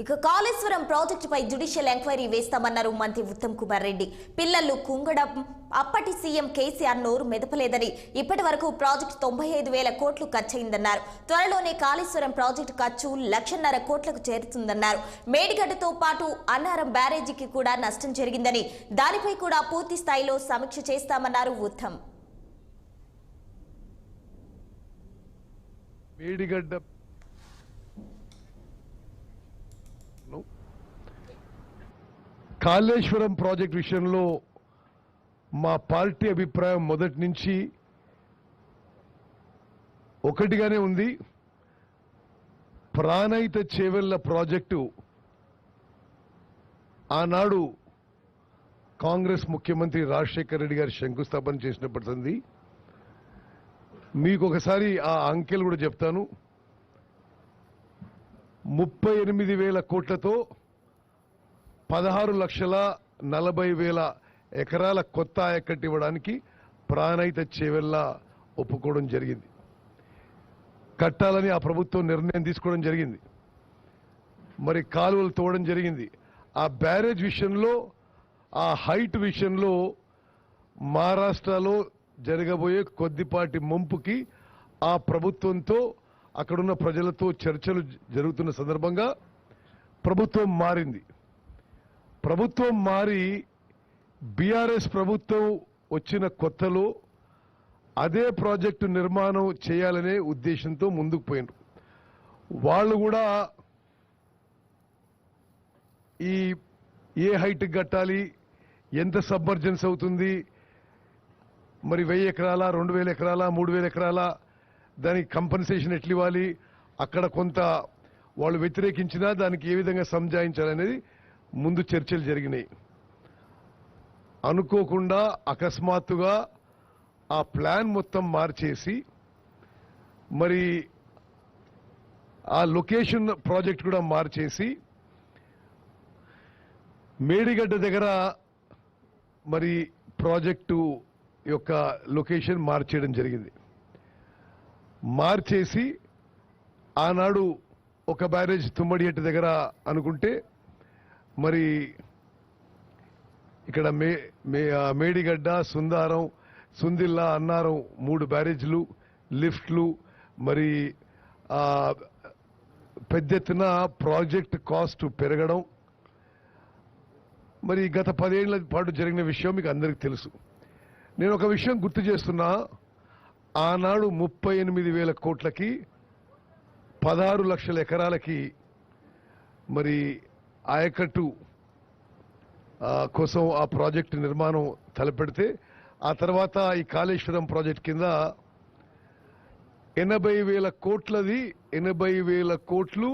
ఇక కాళేశ్వరం ప్రాజెక్టుపై judicial enquiry వేస్తామన్నారు మంత్రి ఉత్తమ్ కుమార్ రెడ్డి. పిల్లలు కుంగడం అప్పటి సీఎం కేసీఆర్ నోరు మెదపలేదని, ఇప్పటి వరకు ప్రాజెక్టు 95,000 కోట్లు ఖర్చయిందన్నారు. త్వరలోనే కాళేశ్వరం ప్రాజెక్టు ఖర్చు 1,50,000 కోట్లకు చేరుతుందన్నారు. మేడిగడ్డతో పాటు అన్నారం బ్యారేజీకి కూడా నష్టం జరిగిందని, దానిపై కూడా పూర్తి స్థాయిలో సమీక్ష చేస్తామన్నారు ఉత్తమ్. మేడిగడ్డ కాళేశ్వరం ప్రాజెక్ట్ విషయంలో మా పార్టీ అభిప్రాయం మొదటి నుంచి ఒకటిగానే ఉంది. ప్రాణహిత చేవెళ్ల ప్రాజెక్టు ఆనాడు కాంగ్రెస్ ముఖ్యమంత్రి రాజశేఖర రెడ్డి గారు శంకుస్థాపన చేసినప్పటిది. మీకు ఒకసారి ఆ అంకెలు కూడా చెప్తాను. 38,000 కోట్లతో 16,40,000 ఎకరాల కొత్త ఆయకట్టు ఇవ్వడానికి ప్రాణహిత చేవెళ్ల ఒప్పుకోవడం జరిగింది. కట్టాలని ఆ ప్రభుత్వం నిర్ణయం తీసుకోవడం జరిగింది. మరి కాలువలు తోవడం జరిగింది. ఆ బ్యారేజ్ విషయంలో, ఆ హైట్ విషయంలో మహారాష్ట్రలో జరగబోయే కొద్దిపాటి ముంపుకి ఆ ప్రభుత్వంతో అక్కడున్న ప్రజలతో చర్చలు జరుగుతున్న సందర్భంగా ప్రభుత్వం మారింది. ప్రభుత్వం మారి బీఆర్ఎస్ ప్రభుత్వం వచ్చిన కొత్తలో అదే ప్రాజెక్టు నిర్మాణం చేయాలనే ఉద్దేశంతో ముందుకు పోయినారు. వాళ్ళు కూడా ఈ ఏ హైట్ కట్టాలి, ఎంత సబ్మర్జెన్స్ అవుతుంది, మరి 1,000 ఎకరాల, 2,000 ఎకరాల, 3,000 ఎకరాల, దానికి కంపెన్సేషన్ ఎట్లు ఇవ్వాలి, అక్కడ కొంత వాళ్ళు వ్యతిరేకించినా దానికి ఏ విధంగా సంజాయించాలనేది ముందు చర్చలు జరిగినాయి. అనుకోకుండా అకస్మాత్తుగా ఆ ప్లాన్ మొత్తం మార్చేసి మరి ఆ లొకేషన్ ప్రాజెక్ట్ కూడా మార్చేసి మేడిగడ్డ దగ్గర మరి ప్రాజెక్టు యొక్క లొకేషన్ మార్చేయడం జరిగింది. మార్చేసి ఆనాడు ఒక బ్యారేజ్ తుమ్మడిహట్టు దగ్గర అనుకుంటే మరి ఇక్కడ మేడిగడ్డ, సుందారం, సుందిల్లా, అన్నారం 3 బ్యారేజ్లు, లిఫ్ట్లు, మరి పెద్ద ఎత్తున ప్రాజెక్ట్ కాస్ట్ పెరగడం, మరి గత 10 ఏళ్ల పాటు జరిగిన విషయం మీకు అందరికీ తెలుసు. నేను ఒక విషయం గుర్తు చేస్తున్నా. ఆనాడు 38,000 కోట్లకి 16 లక్షల ఎకరాలకి మరి ఆయకట్టు కోసం ఆ ప్రాజెక్టు నిర్మాణం తలపెడితే, ఆ తర్వాత ఈ కాళేశ్వరం ప్రాజెక్ట్ కింద 80,000 కోట్లది 80,000 కోట్లు